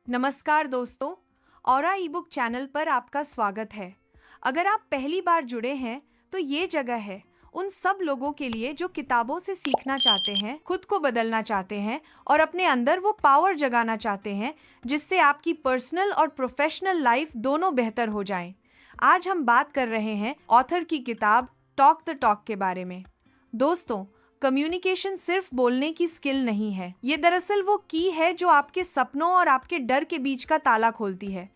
नमस्कार दोस्तों, औरा ebook channel पर आपका स्वागत है। अगर आप पहली बार जुड़े हैं, तो ये जगह है उन सब लोगों के लिए जो किताबों से सीखना चाहते हैं, खुद को बदलना चाहते हैं और अपने अंदर वो पावर जगाना चाहते हैं जिससे आपकी पर्सनल और प्रोफेशनल लाइफ दोनों बेहतर हो जाएं। आज हम बात कर रहे हैं ऑथर की किताब टॉक द टॉक के बारे में। दोस्तों, कम्युनिकेशन सिर्फ बोलने की स्किल नहीं है, ये दरअसल वो की है जो आपके सपनों और आपके डर के बीच का ताला खोलती है।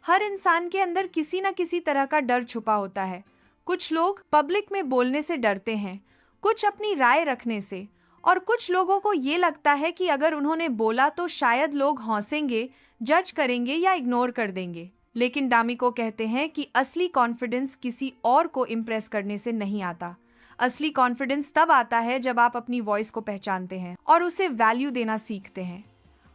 हर इंसान के अंदर किसी न किसी तरह का डर छुपा होता है। कुछ लोग पब्लिक में बोलने से डरते हैं, कुछ अपनी राय रखने से, और कुछ लोगों को ये लगता है कि अगर उन्होंने बोला तो शायद लोग हंसेंगे, जज करेंगे या इग्नोर कर देंगे। लेकिन डामिको कहते हैं कि असली कॉन्फिडेंस किसी और को इम्प्रेस करने से नहीं आता। असली कॉन्फिडेंस तब आता है जब आप अपनी वॉइस को पहचानते हैं और उसे वैल्यू देना सीखते हैं।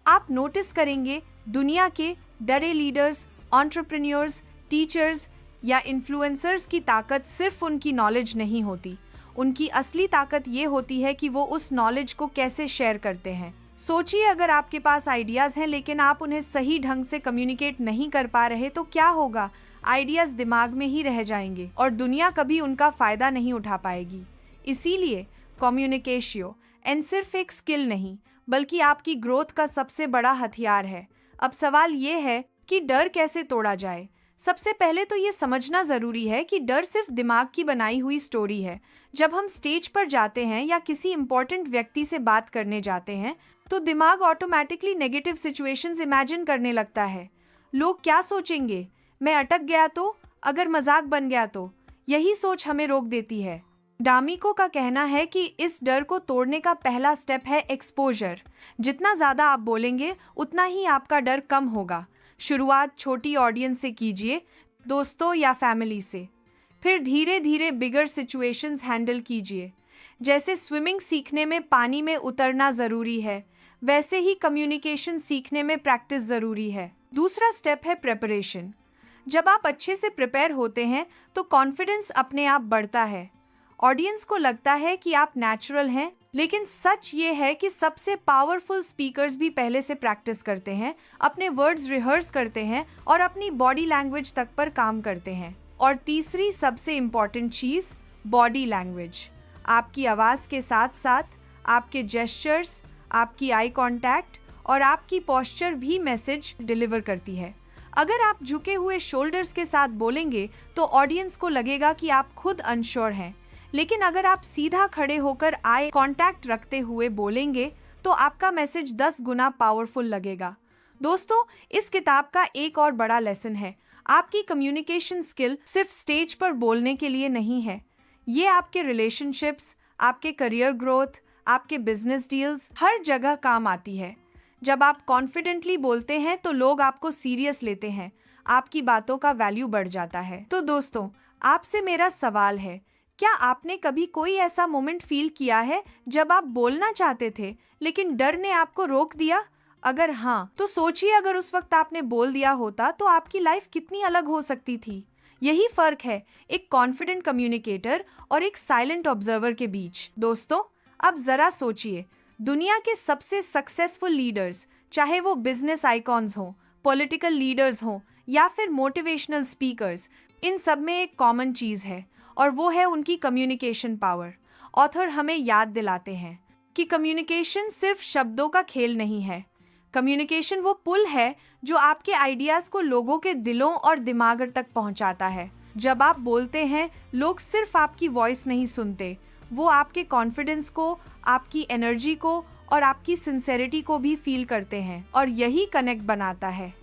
आप नोटिस करेंगे, दुनिया के डरे लीडर्स, एंटरप्रेन्योर्स, टीचर्स या इन्फ्लुएंसर्स की ताकत सिर्फ उनकी नॉलेज नहीं होती। उनकी असली ताकत ये होती है कि वो उस नॉलेज को कैसे शेयर करते हैं। सोचिए, अगर आपके पास आइडियाज हैं लेकिन आप उन्हें सही ढंग से कम्युनिकेट नहीं कर पा रहे तो क्या होगा? आइडियाज दिमाग में ही रह जाएंगे और दुनिया कभी उनका फायदा नहीं उठा पाएगी। इसीलिए कम्युनिकेशियो एंड सिर्फ एक स्किल नहीं, बल्कि आपकी ग्रोथ का सबसे बड़ा हथियार है। अब सवाल ये है कि डर कैसे तोड़ा जाए। सबसे पहले तो ये समझना जरूरी है कि डर सिर्फ दिमाग की बनाई हुई स्टोरी है। जब हम स्टेज पर जाते हैं या किसी इंपॉर्टेंट व्यक्ति से बात करने जाते हैं, तो दिमाग ऑटोमेटिकली नेगेटिव सिचुएशंस इमेजिन करने लगता है। लोग क्या सोचेंगे? मैं अटक गया तो? अगर मजाक बन गया तो? यही सोच हमें रोक देती है। डामिको का कहना है कि इस डर को तोड़ने का पहला स्टेप है एक्सपोजर। जितना ज्यादा आप बोलेंगे, उतना ही आपका डर कम होगा। शुरुआत छोटी ऑडियंस से कीजिए, दोस्तों या फैमिली से। फिर धीरे धीरे बिगर सिचुएशंस हैंडल कीजिए। जैसे स्विमिंग सीखने में पानी में उतरना जरूरी है, वैसे ही कम्युनिकेशन सीखने में प्रैक्टिस जरूरी है। दूसरा स्टेप है प्रिपरेशन। जब आप अच्छे से प्रिपेयर होते हैं तो कॉन्फिडेंस अपने आप बढ़ता है। ऑडियंस को लगता है कि आप नेचुरल हैं, लेकिन सच ये है कि सबसे पावरफुल स्पीकर्स भी पहले से प्रैक्टिस करते हैं, अपने वर्ड्स रिहर्स करते हैं और अपनी बॉडी लैंग्वेज तक पर काम करते हैं। और तीसरी सबसे इम्पॉर्टेंट चीज, बॉडी लैंग्वेज। आपकी आवाज के साथ साथ आपके जेस्चर्स, आपकी आई कांटेक्ट और आपकी पोस्चर भी मैसेज डिलीवर करती है। अगर आप झुके हुए शोल्डर्स के साथ बोलेंगे तो ऑडियंस को लगेगा कि आप खुद अनश्योर हैं, लेकिन अगर आप सीधा खड़े होकर आई कांटेक्ट रखते हुए बोलेंगे तो आपका मैसेज 10 गुना पावरफुल लगेगा। दोस्तों, इस किताब का एक और बड़ा लेसन है, आपकी कम्युनिकेशन स्किल सिर्फ स्टेज पर बोलने के लिए नहीं है। ये आपके रिलेशनशिप्स, आपके करियर ग्रोथ, आपके बिजनेस डील्स, हर जगह काम आती है। जब आप कॉन्फिडेंटली बोलते हैं तो लोग आपको सीरियस लेते हैं, आपकी बातों का वैल्यू बढ़ जाता है। तो दोस्तों, आपसे मेरा सवाल है, क्या आपने कभी कोई ऐसा मोमेंट फील किया है जब आप बोलना चाहते थे लेकिन डर ने आपको रोक दिया? अगर हाँ, तो सोचिए, अगर उस वक्त आपने बोल दिया होता तो आपकी लाइफ कितनी अलग हो सकती थी। यही फर्क है एक कॉन्फिडेंट कम्युनिकेटर और एक साइलेंट ऑब्जर्वर के बीच। दोस्तों, अब जरा सोचिए, दुनिया के सबसे सक्सेसफुल लीडर्स, चाहे वो बिजनेस आइकॉन्स हों, पॉलिटिकल लीडर्स हों या फिर मोटिवेशनल स्पीकर्स, इन सब में एक कॉमन चीज है और वो है उनकी कम्युनिकेशन पावर। ऑथर हमें याद दिलाते हैं कि कम्युनिकेशन सिर्फ शब्दों का खेल नहीं है। कम्युनिकेशन वो पुल है जो आपके आइडियाज को लोगों के दिलों और दिमाग तक पहुंचाता है। जब आप बोलते हैं, लोग सिर्फ आपकी वॉइस नहीं सुनते, वो आपके कॉन्फिडेंस को, आपकी एनर्जी को और आपकी सिंसेरिटी को भी फील करते हैं, और यही कनेक्ट बनाता है।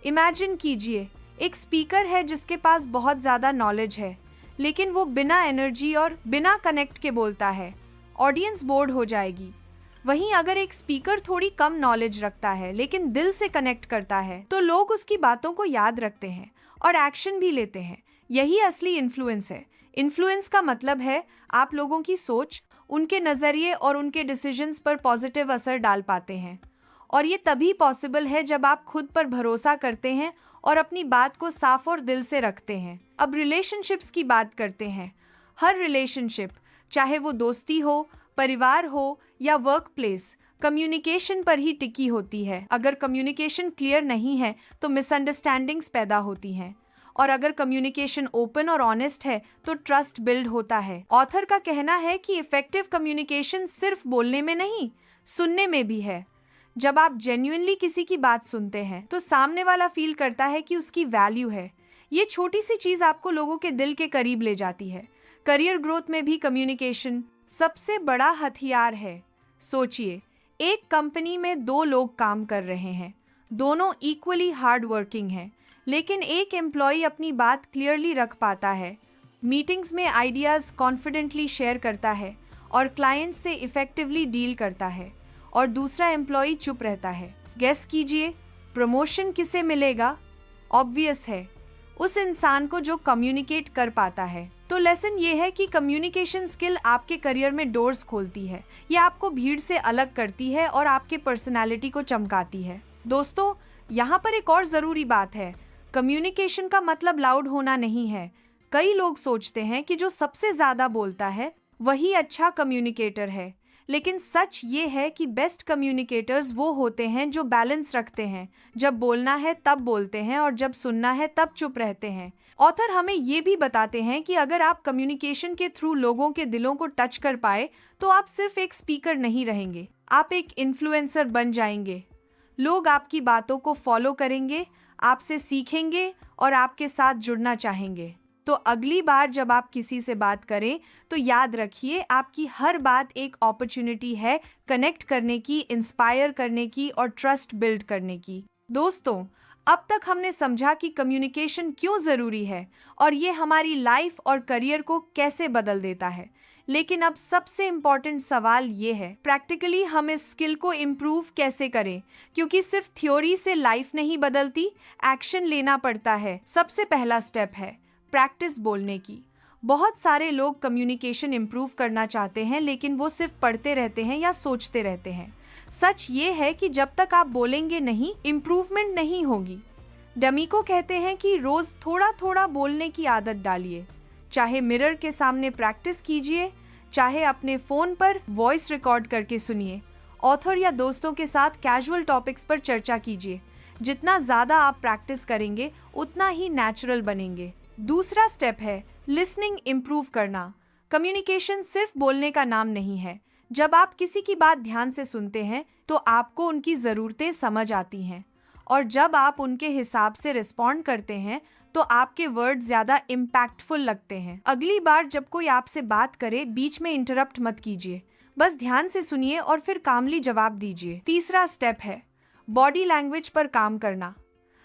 इमेजिन कीजिए, एक स्पीकर है जिसके पास बहुत ज्यादा नॉलेज है, लेकिन वो बिना एनर्जी और बिना कनेक्ट के बोलता है। ऑडियंस बोर्ड हो जाएगी। वहीं अगर एक स्पीकर थोड़ी कम नॉलेज रखता है लेकिन दिल से कनेक्ट करता है, तो लोग उसकी बातों को याद रखते हैं और एक्शन भी लेते हैं। यही असली इन्फ्लुएंस है। इन्फ्लुएंस का मतलब है आप लोगों की सोच, उनके नजरिए और उनके डिसीजंस पर पॉजिटिव असर डाल पाते हैं। और ये तभी पॉसिबल है जब आप खुद पर भरोसा करते हैं और अपनी बात को साफ और दिल से रखते हैं। अब रिलेशनशिप्स की बात करते हैं। हर रिलेशनशिप, चाहे वो दोस्ती हो, परिवार हो या वर्क प्लेस, कम्युनिकेशन पर ही टिकी होती है। अगर कम्युनिकेशन क्लियर नहीं है तो मिसअंडरस्टैंडिंग्स पैदा होती हैं, और अगर कम्युनिकेशन ओपन और ऑनेस्ट है तो ट्रस्ट बिल्ड होता है। ऑथर का कहना है कि इफेक्टिव कम्युनिकेशन सिर्फ बोलने में नहीं, सुनने में भी है। जब आप जेन्युइनली किसी की बात सुनते हैं तो सामने वाला फील करता है कि उसकी वैल्यू है। ये छोटी सी चीज आपको लोगों के दिल के करीब ले जाती है। करियर ग्रोथ में भी कम्युनिकेशन सबसे बड़ा हथियार है। सोचिए, एक कंपनी में दो लोग काम कर रहे हैं, दोनों इक्वली हार्ड वर्किंग हैं, लेकिन एक एम्प्लॉय अपनी बात क्लियरली रख पाता है, मीटिंग्स में आइडियाज कॉन्फिडेंटली शेयर करता है और क्लाइंट से इफेक्टिवली डील करता है, और दूसरा एम्प्लॉय चुप रहता है। गेस कीजिए, प्रमोशन किसे मिलेगा? ऑब्वियस है, उस इंसान को जो कम्युनिकेट कर पाता है। तो लेसन ये है कि कम्युनिकेशन स्किल आपके करियर में डोर्स खोलती है। ये आपको भीड़ से अलग करती है और आपके पर्सनालिटी को चमकाती है। दोस्तों, यहाँ पर एक और ज़रूरी बात है, कम्युनिकेशन का मतलब लाउड होना नहीं है। कई लोग सोचते हैं कि जो सबसे ज़्यादा बोलता है वही अच्छा कम्युनिकेटर है, लेकिन सच ये है कि बेस्ट कम्युनिकेटर्स वो होते हैं जो बैलेंस रखते हैं। जब बोलना है तब बोलते हैं और जब सुनना है तब चुप रहते हैं। ऑथर हमें ये भी बताते हैं कि अगर आप कम्युनिकेशन के थ्रू लोगों के दिलों को टच कर पाए तो आप सिर्फ एक स्पीकर नहीं रहेंगे, आप एक इन्फ्लुएंसर बन जाएंगे। लोग आपकी बातों को फॉलो करेंगे, आपसे सीखेंगे और आपके साथ जुड़ना चाहेंगे। तो अगली बार जब आप किसी से बात करें तो याद रखिए, आपकी हर बात एक अपॉर्चुनिटी है कनेक्ट करने की, इंस्पायर करने की और ट्रस्ट बिल्ड करने की। दोस्तों, अब तक हमने समझा कि कम्युनिकेशन क्यों ज़रूरी है और ये हमारी लाइफ और करियर को कैसे बदल देता है। लेकिन अब सबसे इम्पॉर्टेंट सवाल ये है, प्रैक्टिकली हम इस स्किल को इम्प्रूव कैसे करें? क्योंकि सिर्फ थ्योरी से लाइफ नहीं बदलती, एक्शन लेना पड़ता है। सबसे पहला स्टेप है प्रैक्टिस बोलने की। बहुत सारे लोग कम्युनिकेशन इम्प्रूव करना चाहते हैं, लेकिन वो सिर्फ पढ़ते रहते हैं या सोचते रहते हैं। सच ये है कि जब तक आप बोलेंगे नहीं, इम्प्रूवमेंट नहीं होगी। डमीको कहते हैं कि रोज थोड़ा थोड़ा बोलने की आदत डालिए। चाहे मिरर के सामने प्रैक्टिस कीजिए, चाहे अपने फोन पर वॉइस रिकॉर्ड करके सुनिए। ऑथर या दोस्तों के साथ कैजुअल टॉपिक्स पर चर्चा कीजिए। जितना ज़्यादा आप प्रैक्टिस करेंगे उतना ही नेचुरल बनेंगे। दूसरा स्टेप है लिसनिंग इम्प्रूव करना। कम्युनिकेशन सिर्फ बोलने का नाम नहीं है। जब आप किसी की बात ध्यान से सुनते हैं तो आपको उनकी ज़रूरतें समझ आती हैं, और जब आप उनके हिसाब से रिस्पॉन्ड करते हैं तो आपके वर्ड ज़्यादा इम्पैक्टफुल लगते हैं। अगली बार जब कोई आपसे बात करे, बीच में इंटरप्ट मत कीजिए, बस ध्यान से सुनिए और फिर कामली जवाब दीजिए। तीसरा स्टेप है बॉडी लैंग्वेज पर काम करना।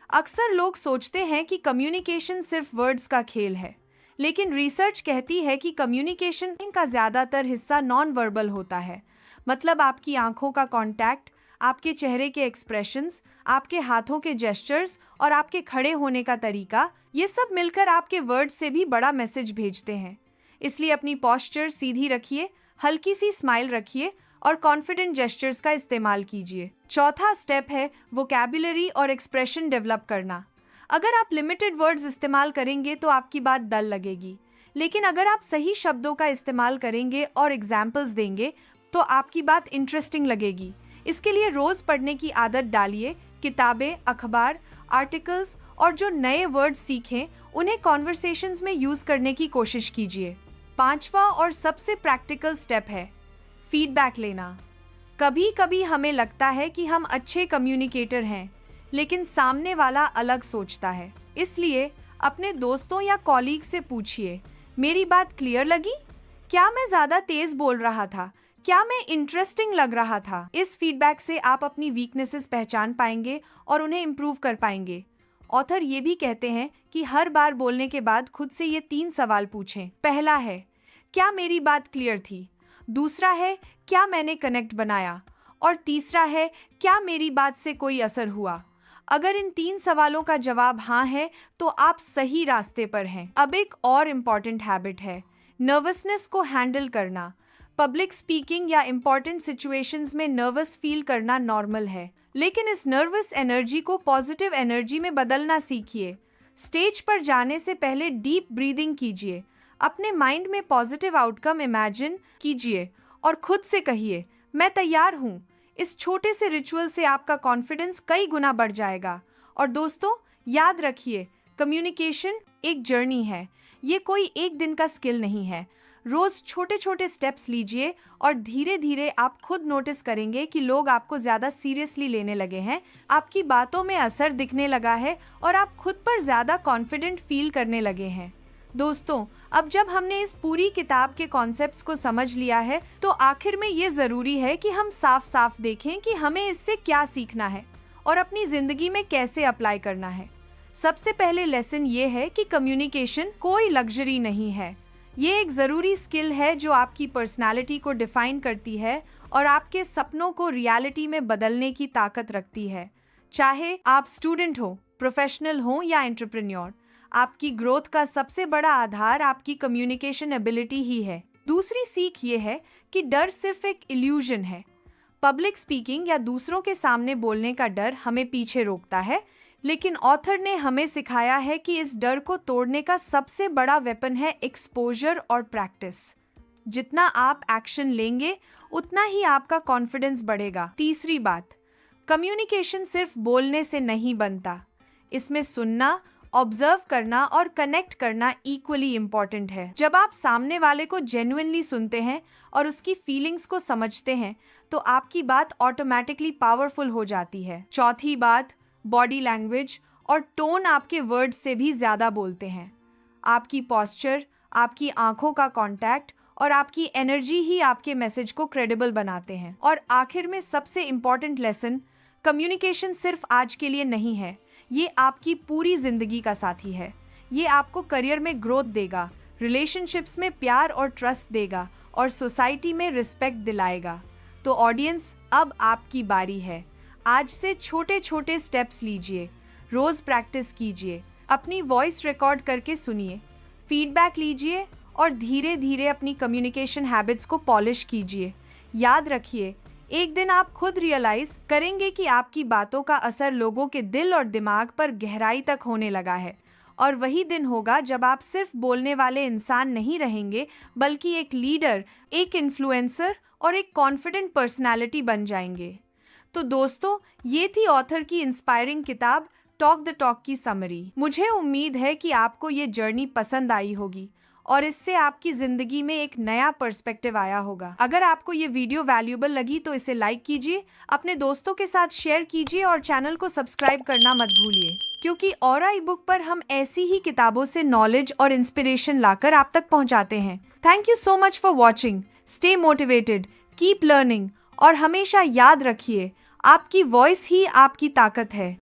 अक्सर लोग सोचते हैं कि कम्युनिकेशन सिर्फ वर्ड्स का खेल है, लेकिन रिसर्च कहती है कि कम्युनिकेशन का ज़्यादातर हिस्सा नॉन वर्बल होता है। मतलब आपकी आंखों का कांटेक्ट, आपके चेहरे के एक्सप्रेशंस, आपके हाथों के जेस्चर्स और आपके खड़े होने का तरीका, ये सब मिलकर आपके वर्ड से भी बड़ा मैसेज भेजते हैं। इसलिए अपनी पोस्चर सीधी रखिए, हल्की सी स्माइल रखिए और कॉन्फिडेंट जेस्चर्स का इस्तेमाल कीजिए। चौथा स्टेप है वोकैबुलरी और एक्सप्रेशन डेवलप करना। अगर आप लिमिटेड वर्ड्स इस्तेमाल करेंगे तो आपकी बात डल लगेगी, लेकिन अगर आप सही शब्दों का इस्तेमाल करेंगे और एग्जाम्पल्स देंगे तो आपकी बात इंटरेस्टिंग लगेगी। इसके लिए रोज़ पढ़ने की आदत डालिए। किताबें, अखबार, आर्टिकल्स और जो नए वर्ड्स सीखें उन्हें कॉन्वर्सेशंस में यूज़ करने की कोशिश कीजिए। पांचवा और सबसे प्रैक्टिकल स्टेप है फीडबैक लेना। कभी कभी हमें लगता है कि हम अच्छे कम्युनिकेटर हैं, लेकिन सामने वाला अलग सोचता है। इसलिए अपने दोस्तों या कॉलीग से पूछिए, मेरी बात क्लियर लगी? क्या मैं ज़्यादा तेज़ बोल रहा था? क्या मैं इंटरेस्टिंग लग रहा था? इस फीडबैक से आप अपनी वीकनेसेस पहचान पाएंगे और उन्हें इम्प्रूव कर पाएंगे। ऑथर ये भी कहते हैं कि हर बार बोलने के बाद खुद से ये 3 सवाल पूछें। पहला है, क्या मेरी बात क्लियर थी? दूसरा है, क्या मैंने कनेक्ट बनाया? और तीसरा है, क्या मेरी बात से कोई असर हुआ? अगर इन 3 सवालों का जवाब हाँ है तो आप सही रास्ते पर हैं। अब एक और इम्पॉर्टेंट हैबिट है नर्वसनेस को हैंडल करना। पब्लिक स्पीकिंग या इम्पॉर्टेंट सिचुएशंस में नर्वस फील करना नॉर्मल है, लेकिन इस नर्वस एनर्जी को पॉजिटिव एनर्जी में बदलना सीखिए। स्टेज पर जाने से पहले डीप ब्रीदिंग कीजिए, अपने माइंड में पॉजिटिव आउटकम इमेजिन कीजिए और खुद से कहिए, मैं तैयार हूँ। इस छोटे से रिचुअल से आपका कॉन्फिडेंस कई गुना बढ़ जाएगा। और दोस्तों, याद रखिए, कम्युनिकेशन एक जर्नी है। ये कोई एक दिन का स्किल नहीं है। रोज छोटे छोटे स्टेप्स लीजिए और धीरे धीरे आप खुद नोटिस करेंगे कि लोग आपको ज्यादा सीरियसली लेने लगे हैं, आपकी बातों में असर दिखने लगा है और आप खुद पर ज्यादा कॉन्फिडेंट फील करने लगे हैं। दोस्तों, अब जब हमने इस पूरी किताब के कॉन्सेप्ट्स को समझ लिया है, तो आखिर में ये जरूरी है कि हम साफ साफ देखें कि हमें इससे क्या सीखना है और अपनी जिंदगी में कैसे अप्लाई करना है। सबसे पहले लेसन ये है कि कम्युनिकेशन कोई लग्जरी नहीं है। ये एक ज़रूरी स्किल है जो आपकी पर्सनालिटी को डिफाइन करती है और आपके सपनों को रियलिटी में बदलने की ताकत रखती है। चाहे आप स्टूडेंट हो, प्रोफेशनल हो या एंटरप्रेन्योर, आपकी ग्रोथ का सबसे बड़ा आधार आपकी कम्युनिकेशन एबिलिटी ही है। दूसरी सीख ये है कि डर सिर्फ एक इल्यूजन है। पब्लिक स्पीकिंग या दूसरों के सामने बोलने का डर हमें पीछे रोकता है, लेकिन ऑथर ने हमें सिखाया है कि इस डर को तोड़ने का सबसे बड़ा वेपन है एक्सपोजर और प्रैक्टिस। जितना आप एक्शन लेंगे, उतना ही आपका कॉन्फिडेंस बढ़ेगा। तीसरी बात, कम्युनिकेशन सिर्फ बोलने से नहीं बनता। इसमें सुनना, ऑब्जर्व करना और कनेक्ट करना इक्वली इम्पॉर्टेंट है। जब आप सामने वाले को जेन्युइनली सुनते हैं और उसकी फीलिंग्स को समझते हैं, तो आपकी बात ऑटोमेटिकली पावरफुल हो जाती है। चौथी बात, बॉडी लैंग्वेज और टोन आपके वर्ड से भी ज्यादा बोलते हैं। आपकी पोस्चर, आपकी आंखों का कांटेक्ट और आपकी एनर्जी ही आपके मैसेज को क्रेडिबल बनाते हैं। और आखिर में सबसे इम्पॉर्टेंट लेसन, कम्युनिकेशन सिर्फ आज के लिए नहीं है, ये आपकी पूरी जिंदगी का साथी है। ये आपको करियर में ग्रोथ देगा, रिलेशनशिप्स में प्यार और ट्रस्ट देगा और सोसाइटी में रिस्पेक्ट दिलाएगा। तो ऑडियंस, अब आपकी बारी है। आज से छोटे छोटे स्टेप्स लीजिए, रोज प्रैक्टिस कीजिए, अपनी वॉइस रिकॉर्ड करके सुनिए, फीडबैक लीजिए और धीरे धीरे अपनी कम्युनिकेशन हैबिट्स को पॉलिश कीजिए। याद रखिए, एक दिन आप खुद रियलाइज करेंगे कि आपकी बातों का असर लोगों के दिल और दिमाग पर गहराई तक होने लगा है। और वही दिन होगा जब आप सिर्फ बोलने वाले इंसान नहीं रहेंगे, बल्कि एक लीडर, एक इन्फ्लुएंसर और एक कॉन्फिडेंट पर्सनालिटी बन जाएंगे। तो दोस्तों, ये थी ऑथर की इंस्पायरिंग किताब टॉक द टॉक की समरी। मुझे उम्मीद है कि आपको ये जर्नी पसंद आई होगी और इससे आपकी जिंदगी में एक नया पर्सपेक्टिव आया होगा। अगर आपको ये वीडियो वैल्यूएबल लगी तो इसे लाइक कीजिए, अपने दोस्तों के साथ शेयर कीजिए और चैनल को सब्सक्राइब करना मत भूलिए, क्योंकि ऑरा ई बुक पर हम ऐसी ही किताबों से नॉलेज और इंस्पिरेशन लाकर आप तक पहुंचाते हैं। Thank you so much for watching. Stay motivated, keep learning और हमेशा याद रखिए, आपकी वॉइस ही आपकी ताकत है।